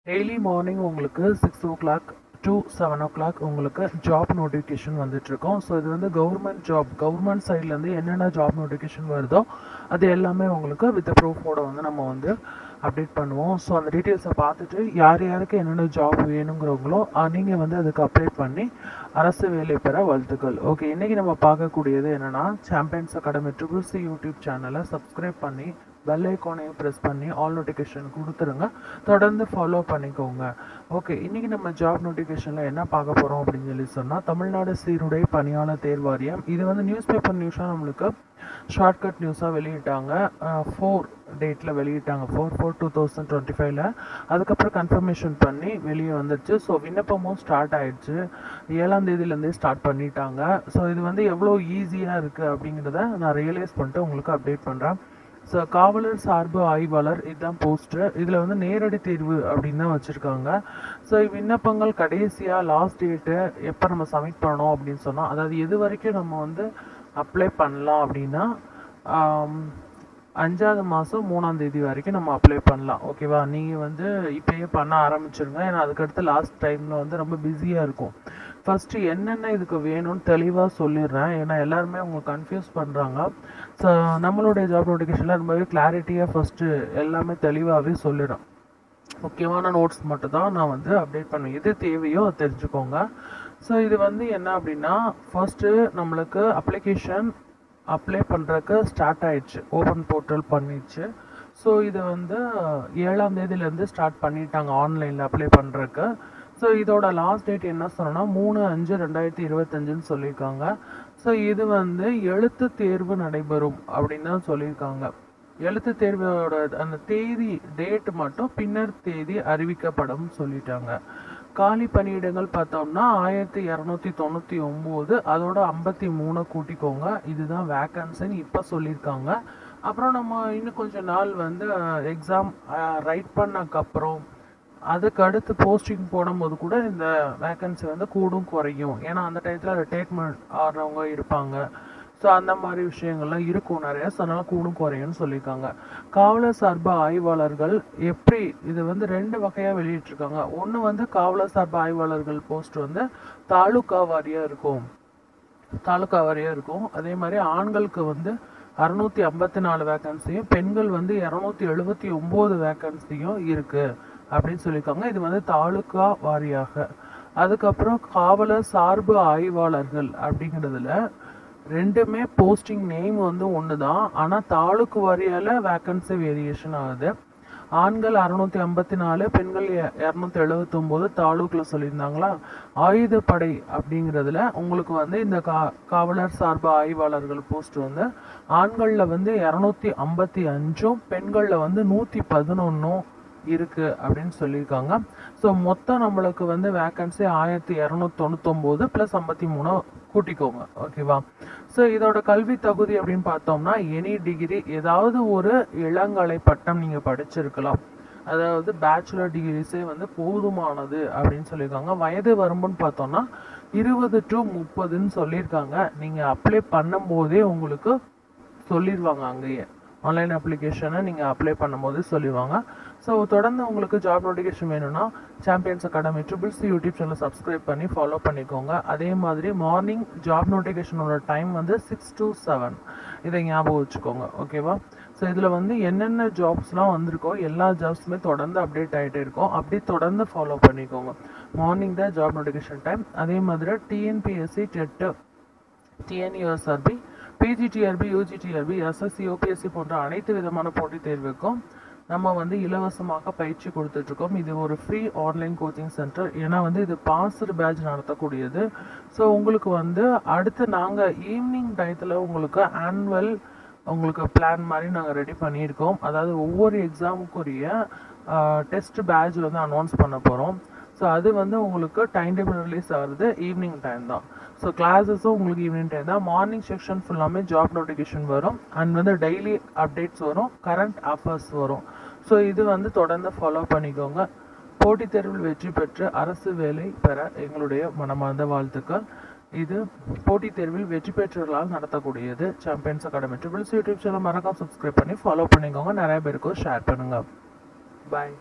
Daily morning உங்களுக்கு 6 o'clock to 7 o'clock உங்களுக்கு job notification வந்துட்டுருக்கோம். ஸோ இது வந்து கவர்மெண்ட் சைட்லேருந்து என்னென்ன ஜாப் நோட்டிஃபிகேஷன் வருதோ அது எல்லாமே உங்களுக்கு வித் ப்ரூஃபோட வந்து நம்ம வந்து அப்டேட் பண்ணுவோம். ஸோ அந்த டீட்டெயில்ஸை பார்த்துட்டு யார் யாருக்கு என்னென்ன ஜாப் வேணுங்கிறவங்களோ நீங்கள் வந்து அதுக்கு அப்ளை பண்ணி அரசு வேலை பெற வாழ்த்துக்கள். ஓகே, இன்றைக்கி நம்ம பார்க்கக்கூடியது என்னென்னா சாம்பியன்ஸ் அகாடமி ட்ரிபிள்சி யூடியூப் சேனலை சப்ஸ்கிரைப் பண்ணி பெல் ஐக்கானையும் ப்ரெஸ் பண்ணி ஆல் நோட்டிஃபிகேஷன் கொடுத்துருங்க. தொடர்ந்து ஃபாலோ பண்ணிக்கோங்க. ஓகே, இன்றைக்கி நம்ம ஜாப் நோட்டிஃபிகேஷனில் என்ன பார்க்க போகிறோம் அப்படின்னு சொல்லி சொன்னால் தமிழ்நாடு சீருடை பணியாளர் தேர்வாரியம் இது வந்து நியூஸ் பேப்பர் நியூஸாக நம்மளுக்கு ஷார்ட்கட் நியூஸாக வெளியிட்டாங்க. 4 டேட்டில் வெளியிட்டாங்க, 4/4/2025. அதுக்கப்புறம் கன்ஃபர்மேஷன் பண்ணி வெளியே வந்துடுச்சு. ஸோ விண்ணப்பமும் ஸ்டார்ட் ஆகிடுச்சு. 7ஆம் தேதியிலேருந்தே ஸ்டார்ட் பண்ணிட்டாங்க. ஸோ இது வந்து எவ்வளோ ஈஸியாக இருக்குது அப்படிங்கிறத நான் ரியலைஸ் பண்ணிட்டு உங்களுக்கு அப்டேட் பண்ணுறேன். ஸோ காவலர் சார்பு ஆய்வாளர் இதுதான் போஸ்டர். இதில் வந்து நேரடி தேர்வு அப்படின்னு தான் வச்சுருக்காங்க. ஸோ விண்ணப்பங்கள் கடைசியாக லாஸ்ட் டேட்டு எப்போ நம்ம சப்மிட் பண்ணணும் அப்படின்னு சொன்னால், அதாவது எது வரைக்கும் நம்ம வந்து அப்ளை பண்ணலாம் அப்படின்னா 5ஆவது மாதம் 3ஆம் தேதி வரைக்கும் நம்ம அப்ளை பண்ணலாம். ஓகேவா, நீங்கள் வந்து இப்போயே பண்ண ஆரம்பிச்சிருங்க. ஏன்னா அதுக்கடுத்து லாஸ்ட் டைமில் வந்து ரொம்ப பிஸியாக இருக்கும். ஃபஸ்ட்டு என்னென்ன இதுக்கு வேணும்னு தெளிவாக சொல்லிடுறேன். ஏன்னா எல்லாருமே அவங்க கன்ஃபியூஸ் பண்ணுறாங்க. ஸோ நம்மளுடைய ஜாப் நோட்டிஃபிகேஷனில் ரொம்பவே கிளாரிட்டியாக ஃபஸ்ட்டு எல்லாமே தெளிவாகவே சொல்லிடுறேன். முக்கியமான நோட்ஸ் மட்டும் தான் நான் வந்து அப்டேட் பண்ணுவேன். எது தேவையோ அதை தெரிஞ்சுக்கோங்க. ஸோ இது வந்து என்ன அப்படின்னா, ஃபஸ்ட்டு நம்மளுக்கு அப்ளிகேஷன் அப்ளை பண்ணுறதுக்கு ஸ்டார்ட் ஆயிடுச்சு, ஓப்பன் போர்ட்டல் பண்ணிடுச்சு. ஸோ இதை வந்து 7ஆம் தேதியிலேருந்து ஸ்டார்ட் பண்ணிட்டாங்க ஆன்லைனில் அப்ளை பண்ணுறதுக்கு. ஸோ இதோட லாஸ்ட் டேட் என்ன சொன்னோன்னா 3/5/2025 சொல்லியிருக்காங்க. ஸோ இது வந்து எழுத்து தேர்வு நடைபெறும் அப்படின்னு தான் சொல்லியிருக்காங்க. எழுத்து தேர்வோட அந்த தேதி டேட் மட்டும் பின்னர் தேதி அறிவிக்கப்படும் சொல்லிட்டாங்க. காலி பணியிடங்கள் பார்த்தோம்னா 1299, அதோட 53 கூட்டிக்கோங்க. இதுதான் வேக்கன்சின்னு இப்போ சொல்லியிருக்காங்க. அப்புறம் நம்ம இன்னும் கொஞ்சம் நாள் வந்து எக்ஸாம் ரைட் பண்ணக்கப்புறம் அதுக்கு அடுத்து போஸ்டிங் போடும்போது கூட இந்த வேக்கன்சி வந்து கூடும் குறையும். ஏன்னா அந்த டயத்தில் ரிட்டையர்மெண்ட் ஆகிறவங்க இருப்பாங்க. ஸோ அந்த மாதிரி விஷயங்கள்லாம் இருக்கும் நிறையா. ஸோ அதனால் கூடும் குறையும்னு சொல்லியிருக்காங்க. காவலர் சார்பு ஆய்வாளர்கள் எப்படி இது வந்து 2 வகையாக வெளியிட்டிருக்காங்க. ஒன்று வந்து காவலர் சார்பு ஆய்வாளர்கள் போஸ்ட் வந்து தாலுகா வாரியாக இருக்கும். அதே மாதிரி ஆண்களுக்கு வந்து 654 வேக்கன்சியும் பெண்கள் வந்து 279 வேக்கன்சியும் இருக்குது அப்படின்னு சொல்லியிருக்காங்க. இது வந்து தாலுகா வாரியாக. அதுக்கப்புறம் காவலர் சார்பு ஆய்வாளர்கள் அப்படிங்கிறதுல ரெண்டுமே போஸ்டிங் நேம் வந்து ஒன்று தான். ஆனால் தாலுக்கு வாரியால் வேக்கன்சி வேரியேஷன் ஆகுது. ஆண்கள் 654, பெண்கள் 279 தாலுக்கில் சொல்லியிருந்தாங்களா. ஆயுதப்படை அப்படிங்கிறதுல உங்களுக்கு வந்து இந்த காவலர் சார்பு ஆய்வாளர்கள் போஸ்ட் வந்து ஆண்களில் வந்து 255, பெண்களில் வந்து 111 இருக்குது அப்படின்னு சொல்லியிருக்காங்க. ஸோ மொத்தம் நம்மளுக்கு வந்து வேக்கன்சி 1299 + 53 கூட்டிக்கோங்க. ஓகேவா. ஸோ இதோட கல்வி தகுதி அப்படின்னு பார்த்தோம்னா எனி டிகிரி, ஏதாவது ஒரு இளங்கலை பட்டம் நீங்கள் படிச்சிருக்கலாம். அதாவது பேச்சுலர் டிகிரிஸே வந்து போதுமானது அப்படின்னு சொல்லியிருக்காங்க. வயது வரம்புன்னு பார்த்தோம்னா 20 to 30ன்னு சொல்லியிருக்காங்க. நீங்கள் அப்ளை பண்ணும்போதே உங்களுக்கு சொல்லிடுவாங்க. அங்கேயே ஆன்லைன் அப்ளிகேஷனை நீங்கள் அப்ளை பண்ணும்போது சொல்லிடுவாங்க. ஸோ தொடர்ந்து உங்களுக்கு ஜாப் நோட்டிஃபிகேஷன் வேணும்னா Champions Academy triple C YouTube channel subscribe பண்ணி ஃபாலோ பண்ணிக்கோங்க. அதே மாதிரி மார்னிங் ஜாப் நோட்டிஃபிகேஷனோட டைம் வந்து 6 to 7. இதை ஞாபகம் வச்சுக்கோங்க. ஓகேவா. ஸோ இதில் வந்து என்னென்ன ஜாப்ஸ்லாம் வந்திருக்கோ எல்லா ஜாப்ஸுமே தொடர்ந்து அப்டேட் ஆகிட்டே இருக்கும். அப்படி தொடர்ந்து ஃபாலோ பண்ணிக்கோங்க. மார்னிங் தான் ஜாப் நோட்டிஃபிகேஷன் டைம். அதே மாதிரி TNPSC, TET, TNUSRB, PGTRB, UGTRB, SSC, UPSC போன்ற அனைத்து விதமான போட்டித் தேர்வுக்கும் நம்ம வந்து இலவசமாக பயிற்சி கொடுத்துட்ருக்கோம். இது ஒரு ஃப்ரீ ஆன்லைன் கோச்சிங் சென்டர். ஏன்னா வந்து இது பாஸ்டு பேட்ச் நடத்தக்கூடியது. ஸோ உங்களுக்கு வந்து அடுத்து நாங்கள் ஈவினிங் டயத்தில் உங்களுக்கு ஆனுவல் உங்களுக்கு பிளான் மாதிரி நாங்கள் ரெடி பண்ணியிருக்கோம். அதாவது ஒவ்வொரு எக்ஸாமுக்குரிய டெஸ்ட் பேட்ச் வந்து அனௌன்ஸ் பண்ண போகிறோம். ஸோ அது வந்து உங்களுக்கு டைம் டேபிள் ரிலீஸ் ஆகுறது ஈவினிங் டைம் தான். ஸோ கிளாஸஸும் உங்களுக்கு ஈவினிங் டைம் தான். மார்னிங் செக்ஷன் ஃபுல்லாமே ஜாப் நோட்டிஃபிகேஷன் வரும். அண்ட் வந்து டெய்லி அப்டேட்ஸ் வரும், கரண்ட் அஃபேர்ஸ் வரும். ஸோ இது வந்து தொடர்ந்து ஃபாலோ பண்ணிக்கோங்க. போட்டித் தேர்வில் வெற்றி பெற்று அரசு வேலை பெற எங்களுடைய மனமார்ந்த வாழ்த்துக்கள். இது போட்டித் தேர்வில் வெற்றி பெற்றவர்களால் நடத்தக்கூடியது. Champions Academy triple C YouTube channel மறக்காம சப்ஸ்கிரைப் பண்ணி ஃபாலோ பண்ணிக்கோங்க. நிறைய பேருக்கு ஷேர் பண்ணுங்கள். பாய்.